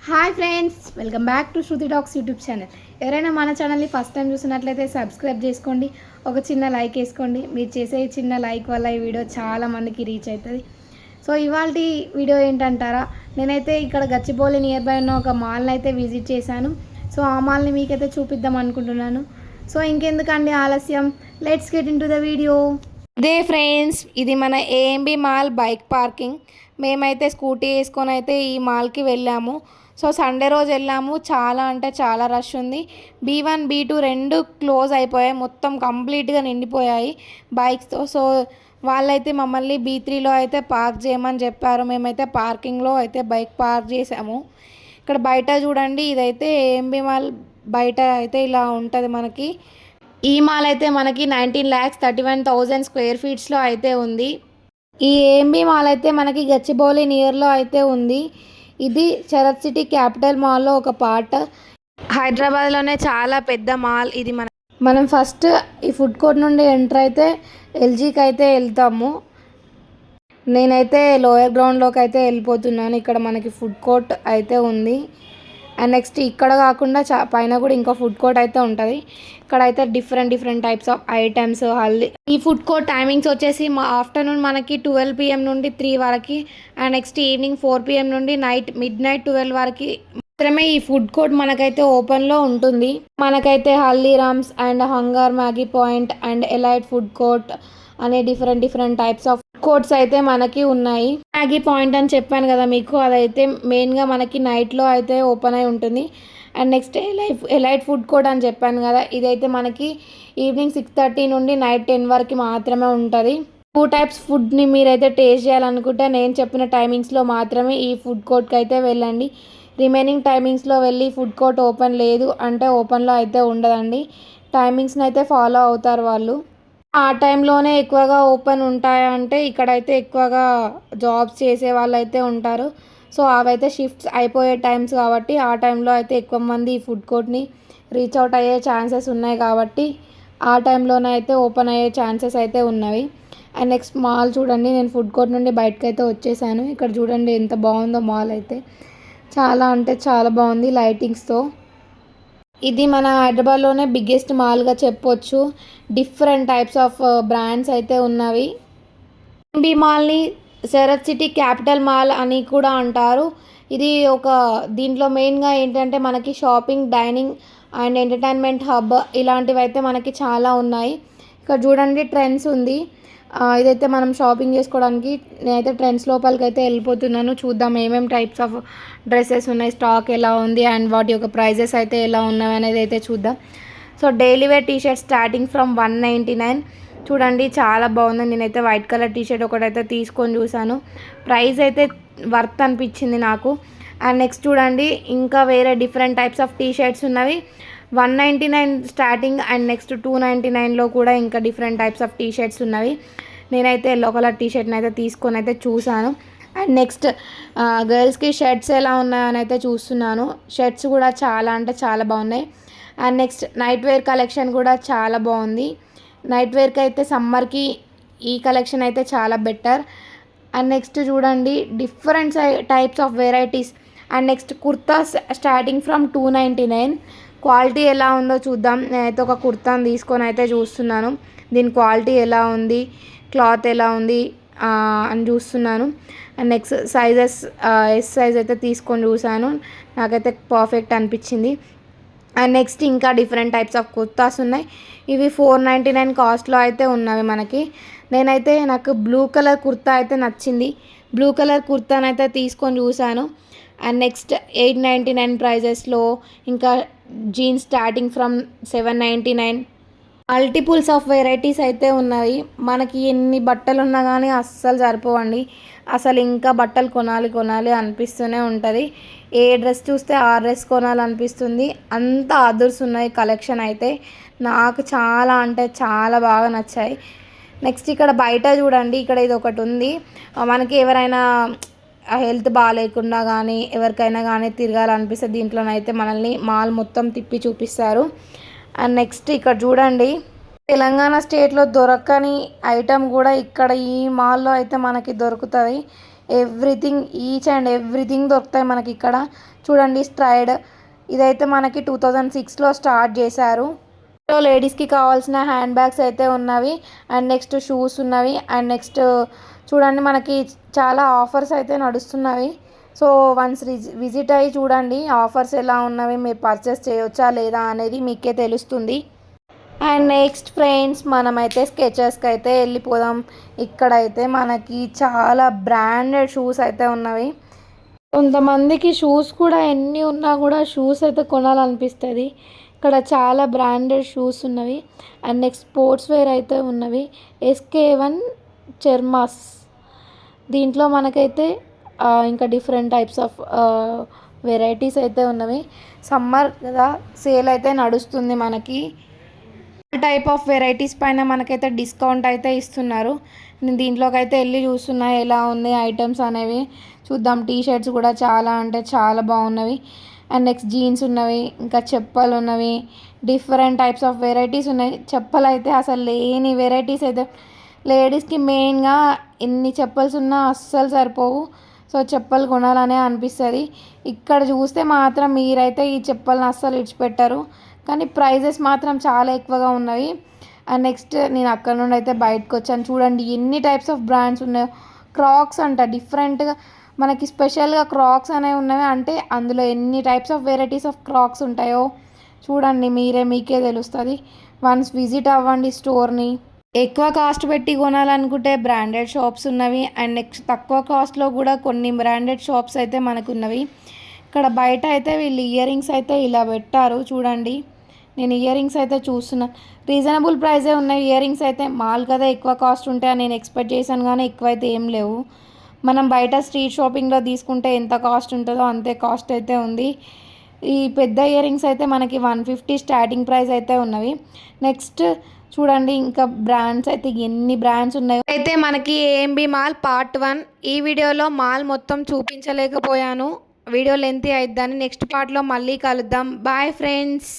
Hi friends, welcome back to Shruti talks YouTube channel. ఎవరైనా మన ఛానల్ని ఫస్ట్ టైం చూసినట్లయితే సబ్స్క్రైబ్ చేసుకోండి, ఒక చిన్న లైక్ వేసుకోండి. మీరు చేసే చిన్న లైక్ వల్ల ఈ వీడియో చాలా మందికి రీచ్ అవుతుంది. సో ఇవాళ వీడియో ఏంటంటారా, నేనైతే ఇక్కడ గచ్చిబౌలి నియర్ బై ఉన్న ఒక మాల్ని అయితే విజిట్ చేశాను. సో ఆ మాల్ని మీకైతే చూపిద్దాం అనుకుంటున్నాను. సో ఇంకెందుకండి ఆలస్యం, let's get in to the video. ఇదే ఫ్రెండ్స్, ఇది మన ఏఎంబి మాల్ బైక్ పార్కింగ్. మేమైతే స్కూటీ వేసుకొని అయితే ఈ మాల్కి వెళ్ళాము. సో సండే రోజు వెళ్ళాము. చాలా అంటే చాలా రష్ ఉంది. B1 B2 రెండు క్లోజ్ అయిపోయాయి, మొత్తం కంప్లీట్గా నిండిపోయాయి బైక్స్తో. సో వాళ్ళైతే మమ్మల్ని B3లో అయితే పార్క్ చేయమని చెప్పారు. మేమైతే పార్కింగ్లో అయితే బైక్ పార్క్ చేసాము. ఇక్కడ బయట చూడండి, ఇదైతే ఏఎంబి మాల్ బయట అయితే ఇలా ఉంటుంది మనకి. ఈ మాల్ అయితే మనకి 19,31,000 స్క్వేర్ ఫీట్స్లో అయితే ఉంది. ఈ ఏఎంబి మాల్ అయితే మనకి గచ్చిబౌలి నియర్లో అయితే ఉంది. ఇది చరత్ సిటీ క్యాపిటల్ మాల్లో ఒక పార్ట్. హైదరాబాద్లోనే చాలా పెద్ద మాల్ ఇది. మనం ఫస్ట్ ఈ ఫుడ్ కోర్ట్ నుండి ఎంటర్ అయితే ఎల్జీకి అయితే వెళ్తాము. నేనైతే లోయర్ గ్రౌండ్లోకి అయితే వెళ్ళిపోతున్నాను. ఇక్కడ మనకి ఫుడ్ కోర్ట్ అయితే ఉంది. అండ్ నెక్స్ట్ ఇక్కడ కాకుండా పైన కూడా ఇంకో ఫుడ్ కోర్ట్ అయితే ఉంటుంది. ఇక్కడ అయితే different types of items haldi. ఈ ఫుడ్ కోర్ట్ టైమింగ్స్ వచ్చేసి ఆఫ్టర్నూన్ మనకి 12 PM నుండి 3 వరకు, అండ్ నెక్స్ట్ ఈవినింగ్ 4 PM నుండి మిడ్ నైట్ 12 వరకు మాత్రమే ఈ ఫుడ్ కోర్ట్ మనకైతే ఓపెన్లో ఉంటుంది. మనకైతే Haldiram's and hunger, Maggi point and elite food court అనే డిఫరెంట్ టైప్స్ ఆఫ్ కోర్ట్స్ అయితే మనకి ఉన్నాయి. మ్యాగీ పాయింట్ అని చెప్పాను కదా మీకు, అదైతే మెయిన్గా మనకి నైట్లో అయితే ఓపెన్ అయి ఉంటుంది. And next elite food court అని చెప్పాను కదా, ఇదైతే మనకి ఈవినింగ్ 6:30 నుండి నైట్ 10 వరకు మాత్రమే ఉంటుంది. 2 టైప్స్ ఫుడ్ని మీరైతే టేస్ట్ చేయాలనుకుంటే నేను చెప్పిన టైమింగ్స్లో మాత్రమే ఈ ఫుడ్ కోర్ట్కి అయితే వెళ్ళండి. రిమైనింగ్ టైమింగ్స్లో వెళ్ళి ఫుడ్ కోర్ట్ ఓపెన్ లేదు అంటే ఓపెన్లో అయితే ఉండదండి. టైమింగ్స్ని అయితే ఫాలో అవుతారు వాళ్ళు. ఆ టైంలోనే ఎక్కువగా ఓపెన్ ఉంటాయంటే ఇక్కడైతే ఎక్కువగా జాబ్స్ చేసే వాళ్ళు అయితే ఉంటారు. సో అవైతే షిఫ్ట్స్ అయిపోయే టైమ్స్ కాబట్టి ఆ టైంలో అయితే ఎక్కువ మంది ఈ ఫుడ్ కోర్ట్ని రీచ్ అవుట్ అయ్యే ఛాన్సెస్ ఉన్నాయి కాబట్టి ఆ టైంలోనే అయితే ఓపెన్ అయ్యే ఛాన్సెస్ అయితే ఉన్నవి. అండ్ నెక్స్ట్ మాల్ చూడండి, నేను ఫుడ్ కోర్ట్ నుండి బయటకు అయితే వచ్చేసాను. ఇక్కడ చూడండి ఎంత బాగుందో మాల్ అయితే, చాలా అంటే చాలా బాగుంది లైటింగ్స్తో. ఇది మన హైదరాబాద్లోనే బిగ్గెస్ట్ మాల్గా చెప్పొచ్చు. డిఫరెంట్ టైప్స్ ఆఫ్ బ్రాండ్స్ అయితే ఉన్నవి. ఏఎంబి మాల్ని శరత్ సిటీ క్యాపిటల్ మాల్ అని కూడా అంటారు. ఇది దీంట్లో మెయిన్గా ఏంటంటే మనకి shopping, dining and entertainment hub ఇలాంటివి అయితే మనకి చాలా ఉన్నాయి. ఇక్కడ చూడండి ట్రెండ్స్ ఉంది. ఇదైతే మనం షాపింగ్ చేసుకోవడానికి నేనైతే ట్రెండ్స్ లోపలికి అయితే వెళ్ళిపోతున్నాను. చూద్దాం ఏమేమి టైప్స్ ఆఫ్ డ్రెస్సెస్ ఉన్నాయి, స్టాక్ ఎలా ఉంది అండ్ వాటి యొక్క ప్రైజెస్ అయితే ఎలా ఉన్నాయి అనేది అయితే చూద్దాం. So daily wear T-shirt starting from 199. చూడండి చాలా బాగుంది. నేనైతే వైట్ కలర్ టీషర్ట్ ఒకటైతే తీసుకొని చూసాను. ప్రైస్ అయితే వర్త్ అనిపించింది నాకు. అండ్ నెక్స్ట్ చూడండి ఇంకా వేరే డిఫరెంట్ టైప్స్ ఆఫ్ టీషర్ట్స్ ఉన్నవి. 199 స్టార్టింగ్ అండ్ నెక్స్ట్ 299లో కూడా ఇంకా డిఫరెంట్ టైప్స్ ఆఫ్ టీషర్ట్స్ ఉన్నవి. నేనైతే ఎల్లో కలర్ టీషర్ట్ని అయితే తీసుకొని అయితే చూసాను. అండ్ నెక్స్ట్ గర్ల్స్కి షర్ట్స్ ఎలా ఉన్నాయని అయితే చూస్తున్నాను. షర్ట్స్ కూడా చాలా అంటే చాలా బాగున్నాయి. And next night wear collection కూడా చాలా బాగుంది. నైట్ వేర్కి అయితే సమ్మర్కి ఈ కలెక్షన్ అయితే చాలా బెటర్. అండ్ నెక్స్ట్ చూడండి different types of varieties. And next kurtas starting from 299. Quality ఎలా ఉందో చూద్దాం. నేనైతే ఒక కుర్తాని తీసుకొని అయితే చూస్తున్నాను, దీని క్వాలిటీ ఎలా ఉంది, క్లాత్ ఎలా ఉంది అని చూస్తున్నాను. And next sizes S size అయితే తీసుకొని చూసాను, నాకైతే పర్ఫెక్ట్ అనిపించింది. అండ్ నెక్స్ట్ ఇంకా డిఫరెంట్ టైప్స్ ఆఫ్ కుర్తాస్ ఉన్నాయి. ఇవి 499 కాస్ట్లో అయితే ఉన్నవి మనకి. నాకు బ్లూ కలర్ కుర్తా అయితే నచ్చింది. బ్లూ కలర్ కుర్తాని అయితే తీసుకొని చూసాను. అండ్ నెక్స్ట్ 899 ప్రైజెస్లో ఇంకా jeans starting from 799. Multiples of varieties అయితే ఉన్నాయి. మనకి ఎన్ని బట్టలు ఉన్నా కానీ అస్సలు సరిపోవండి. అసలు ఇంకా బట్టలు కొనాలి అనిపిస్తూనే ఉంటుంది. ఏ డ్రెస్ చూస్తే ఆ డ్రెస్ కొనాలనిపిస్తుంది. అంత అదర్స్ ఉన్నాయి కలెక్షన్ అయితే. నాకు చాలా అంటే చాలా బాగా నచ్చాయి. నెక్స్ట్ ఇక్కడ బయట చూడండి, ఇక్కడ ఇది ఒకటి ఉంది. మనకి ఎవరైనా హెల్త్ బాగాలేకుండా కానీ ఎవరికైనా కానీ తిరగాలనిపిస్తే దీంట్లోనైతే మనల్ని మాల్ మొత్తం తిప్పి చూపిస్తారు. అండ్ నెక్స్ట్ ఇక్కడ చూడండి, తెలంగాణ స్టేట్లో దొరకని ఐటమ్ కూడా ఇక్కడ ఈ మాల్లో అయితే మనకి దొరుకుతుంది. ఎవ్రీథింగ్ ఈచ్ అండ్ ఎవ్రీథింగ్ దొరుకుతాయి మనకి ఇక్కడ. చూడండి స్ట్రైడ్ ఇదైతే మనకి 2006లో స్టార్ట్ చేశారు. సో లేడీస్కి కావాల్సిన హ్యాండ్ బ్యాగ్స్ అయితే ఉన్నవి అండ్ నెక్స్ట్ షూస్ ఉన్నవి అండ్ నెక్స్ట్ చూడండి మనకి చాలా ఆఫర్స్ అయితే నడుస్తున్నవి. సో వన్స్ విజిట్ అయ్యి చూడండి ఆఫర్స్ ఎలా ఉన్నవి, మీరు పర్చేస్ చేయవచ్చా లేదా అనేది మీకే తెలుస్తుంది. అండ్ నెక్స్ట్ ఫ్రెండ్స్ మనమైతే స్కెచెస్కి అయితే వెళ్ళిపోదాం. ఇక్కడైతే మనకి చాలా బ్రాండెడ్ షూస్ అయితే ఉన్నవి. కొంతమందికి షూస్ కూడా ఎన్ని ఉన్నా కూడా షూస్ అయితే కొనాలనిపిస్తుంది. ఇక్కడ చాలా బ్రాండెడ్ షూస్ ఉన్నవి అండ్ నెక్స్ట్ స్పోర్ట్స్ వేర్ అయితే ఉన్నవి. SK1 చర్మాస్ దీంట్లో మనకైతే ఇంకా డిఫరెంట్ టైప్స్ ఆఫ్ వెరైటీస్ అయితే ఉన్నవి. సమ్మర్ కదా సేల్ అయితే నడుస్తుంది మనకి. టైప్ ఆఫ్ వెరైటీస్ పైన మనకైతే డిస్కౌంట్ అయితే ఇస్తున్నారు. నేను దీంట్లోకి అయితే వెళ్ళి చూస్తున్నా ఎలా ఉంది ఐటమ్స్ అనేవి చూద్దాం. టీ షర్ట్స్ కూడా చాలా అంటే చాలా బాగున్నవి అండ్ నెక్స్ట్ జీన్స్ ఉన్నవి, ఇంకా చెప్పలు ఉన్నవి, డిఫరెంట్ టైప్స్ ఆఫ్ వెరైటీస్ ఉన్నాయి. చెప్పలు అయితే అసలు లేని వెరైటీస్ అయితే లేడీస్కి మెయిన్గా ఎన్ని చెప్పల్స్ ఉన్నా అస్సలు సరిపోవు. సో చెప్పలు కొనాలనే అనిపిస్తుంది. ఇక్కడ చూస్తే మాత్రం మీరైతే ఈ చెప్పలను అస్సలు ఇడిచిపెట్టరు, కానీ ప్రైజెస్ మాత్రం చాలా ఎక్కువగా ఉన్నవి. అండ్ నెక్స్ట్ నేను అక్కడ నుండి అయితే బయటకు వచ్చాను. చూడండి ఎన్ని టైప్స్ ఆఫ్ బ్రాండ్స్ ఉన్నాయో. క్రాక్స్ అంట డిఫరెంట్గా మనకి స్పెషల్గా క్రాక్స్ అనేవి ఉన్నవి. అంటే అందులో ఎన్ని types of varieties of crocs ఉంటాయో చూడండి మీకే తెలుస్తుంది. వన్స్ విజిట్ అవ్వండి స్టోర్ని. ఎక్కువ కాస్ట్ పెట్టి కొనాలనుకుంటే బ్రాండెడ్ షాప్స్ ఉన్నవి అండ్ నెక్స్ట్ తక్కువ కాస్ట్లో కూడా కొన్ని బ్రాండెడ్ షాప్స్ అయితే మనకు ఉన్నవి. ఇక్కడ బయట అయితే వీళ్ళు ఇయర్ రింగ్స్ అయితే ఇలా పెట్టారు చూడండి. నేను ఇయర్ రింగ్స్ అయితే చూస్తున్నా, రీజనబుల్ ప్రైజే ఉన్నాయి. ఇయర్ రింగ్స్ అయితే మాల్ కదా ఎక్కువ కాస్ట్ ఉంటాయని నేను ఎక్స్పెక్ట్ చేశాను, కానీ ఎక్కువ అయితే ఏం లేవు. మనం బయట స్ట్రీట్ షాపింగ్లో తీసుకుంటే ఎంత కాస్ట్ ఉంటుందో అంతే కాస్ట్ అయితే ఉంది. ఈ పెద్ద ఇయర్ రింగ్స్ అయితే మనకి 150 స్టార్టింగ్ ప్రైస్ అయితే ఉన్నవి. నెక్స్ట్ చూడండి ఇంకా బ్రాండ్స్ అయితే ఎన్ని బ్రాండ్స్ ఉన్నాయో. అయితే మనకి AMB మాల్ పార్ట్ 1. ఈ వీడియోలో మాల్ మొత్తం చూపించలేకపోయాను, వీడియో లెంతీ అయిద్దని. నెక్స్ట్ పార్ట్లో మళ్ళీ కలుద్దాం. Bye friends.